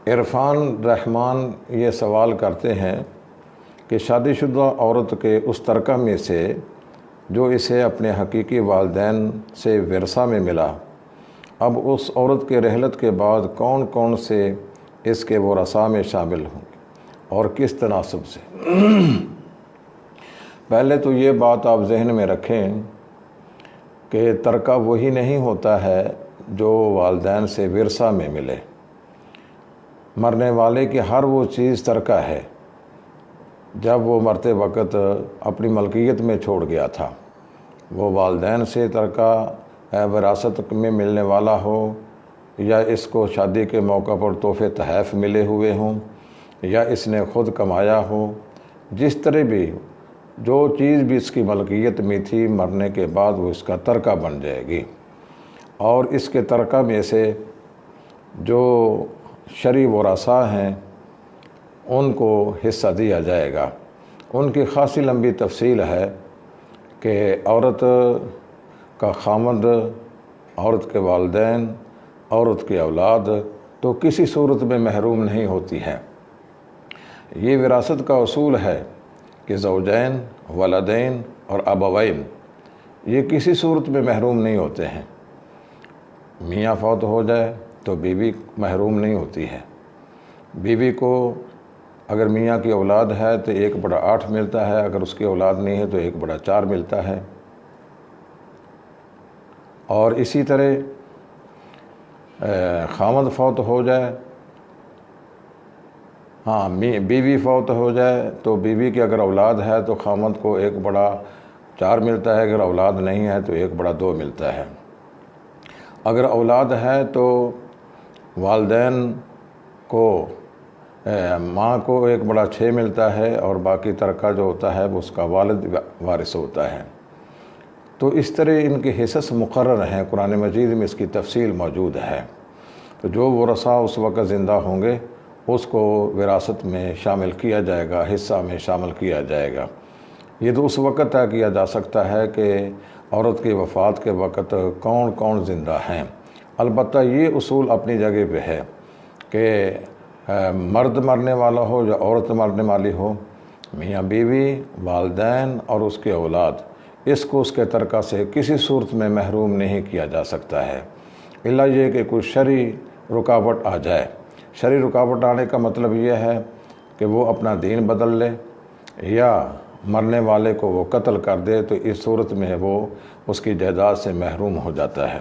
عرفان رحمان یہ سوال کرتے ہیں کہ شادی شدہ عورت کے اس ترکہ میں سے جو اسے اپنے حقیقی والدین سے ورثہ میں ملا، اب اس عورت کے رحلت کے بعد کون کون سے اس کے ورثاء میں شامل ہوں گے اور کس تناسب سے؟ پہلے تو یہ بات آپ ذہن میں رکھیں کہ ترکہ وہی نہیں ہوتا ہے جو والدین سے ورثہ میں ملے۔ مرنے والے کی ہر وہ چیز ترکہ ہے جب وہ مرتے وقت اپنی ملکیت میں چھوڑ گیا تھا، وہ والدین سے ترکہ وراثت میں ملنے والا ہو، یا اس کو شادی کے موقع پر تحفے تحائف ملے ہوئے ہوں، یا اس نے خود کمایا ہو، جس طرح بھی جو چیز بھی اس کی ملکیت میں تھی، مرنے کے بعد وہ اس کا ترکہ بن جائے گی، اور اس کے ترکہ میں سے جو شرعی ورثاء ہیں ان کو حصہ دیا جائے گا۔ ان کی خاصی لمبی تفصیل ہے کہ عورت کا خامند، عورت کے والدین، عورت کی اولاد تو کسی صورت میں محروم نہیں ہوتی ہے۔ یہ وراثت کا اصول ہے کہ زوجین، ولدین اور ابوین یہ کسی صورت میں محروم نہیں ہوتے ہیں۔ میاں فوت ہو جائے تو بیوی محروم نہیں ہوتی ہے۔ بیوی کو اگر میاں کی اولاد ہے تو 1/8 ملتا ہے، اگر اس کی اولاد نہیں ہے تو 1/4 ملتا ہے۔ اور اسی طرح خامند فوت ہو جائے، بیوی فوت ہو جائے تو بیوی کی اگر اولاد ہے تو خامند کو 1/4 ملتا ہے، اگر اولاد نہیں ہے تو 1/2 ملتا ہے۔ اگر اولاد ہے تو والدین کو ماں کو 1/6 ملتا ہے، اور باقی ترکہ جو ہوتا ہے وہ اس کا والد وارث ہوتا ہے۔ تو اس طرح ان کے حصص مقرر ہیں، قرآن مجید میں اس کی تفصیل موجود ہے۔ تو جو ورثاء اس وقت زندہ ہوں گے اس کو وراثت میں شامل کیا جائے گا، حصہ میں شامل کیا جائے گا۔ یہ تو اس وقت طے کیا جا سکتا ہے کہ عورت کی وفات کے وقت کون کون زندہ ہیں۔ البتہ یہ اصول اپنی جگہ پہ ہے کہ مرد مرنے والا ہو یا عورت مرنے والی ہو، میاں بیوی، والدین اور اس کے اولاد، اس کو اس کے ترکہ سے کسی صورت میں محروم نہیں کیا جا سکتا ہے، الا یہ کہ کوئی شرعی رکاوٹ آ جائے۔ شرعی رکاوٹ آنے کا مطلب یہ ہے کہ وہ اپنا دین بدل لے یا مرنے والے کو وہ قتل کر دے، تو اس صورت میں وہ اس کی جائیداد سے محروم ہو جاتا ہے۔